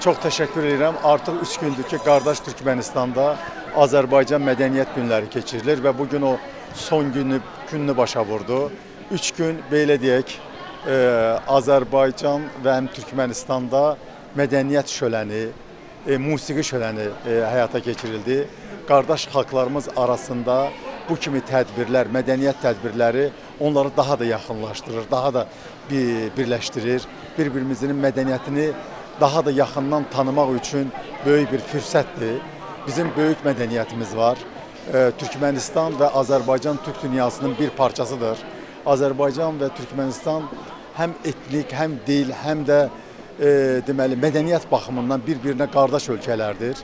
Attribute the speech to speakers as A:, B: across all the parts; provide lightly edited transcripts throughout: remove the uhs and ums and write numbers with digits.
A: Çox təşəkkür edirəm. Artıq 3 gündür ki, qardaş Türkmənistanda Azərbaycan Mədəniyyət Günləri keçirilir və bugün o son gününü başa vurdu. 3 gün belə deyək, Azərbaycan və həm Türkmənistanda mədəniyyət şöləni, musiqi şöləni həyata keçirildi. Qardaş xalqlarımız arasında bu kimi tədbirlər, mədəniyyət tədbirləri onları daha da yaxınlaşdırır, daha da birləşdirir. Bir-birimizin mədəniyyətini daha da yaxından tanımaq üçün böyük bir fürsətdir. Bizim böyük mədəniyyətimiz var. Türkmənistan və Azərbaycan Türk dünyasının bir parçasıdır. Azərbaycan və Türkmənistan həm etnik, həm dil, həm də deməli mədəniyyət baxımından bir-birinə qardaş ölkələrdir.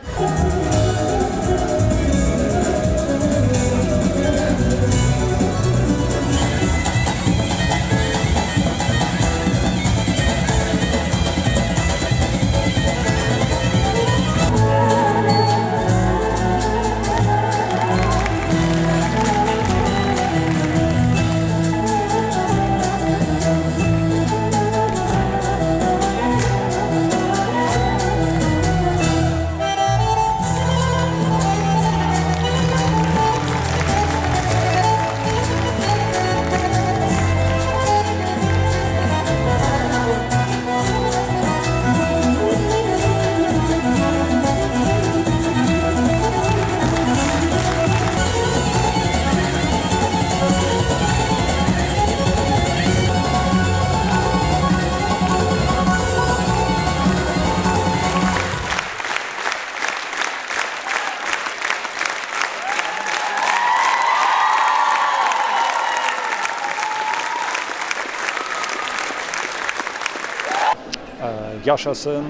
B: Yaşasın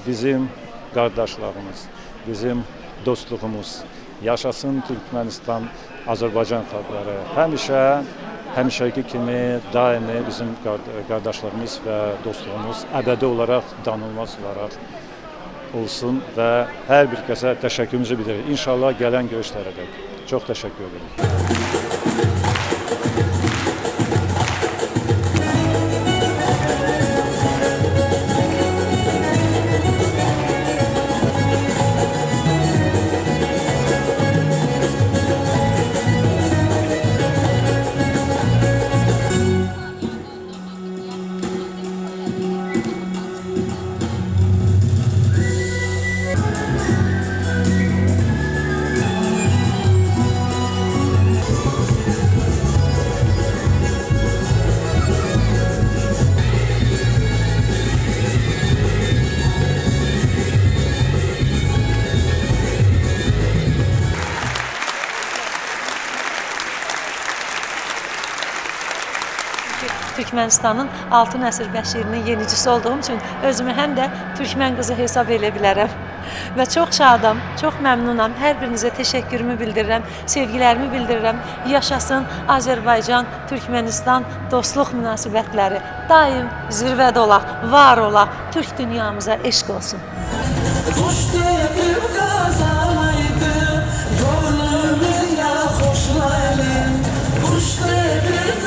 B: bizim qardaşlarımız, bizim dostluğumuz, yaşasın Türkmenistan, Azərbaycan xalqları. Həmişəki kimi daimi bizim qardaşlarımız və dostluğumuz əbədi olaraq, danılmaz olaraq olsun və hər bir kəsə təşəkkürümüzü bildiririk. İnşallah gələn görüşlərə də. Çox təşəkkür ederim.
C: Türkmenistanın altın əsr bəşirinin yenicisi olduğum üçün özümü həm də Türkmən qızı hesab edə bilərəm. Və çox şadam, çox məmnunam. Hər birinizə təşəkkürümü bildirirəm, sevgilərimi bildirirəm. Yaşasın Azərbaycan, Türkmənistan dostluq münasibətləri. Daim zirvədə olaq, var olaq, Türk dünyamıza eşq olsun.
D: Düştü bir kazaydı, gönlümüz ya hoşlayın. Düştü bir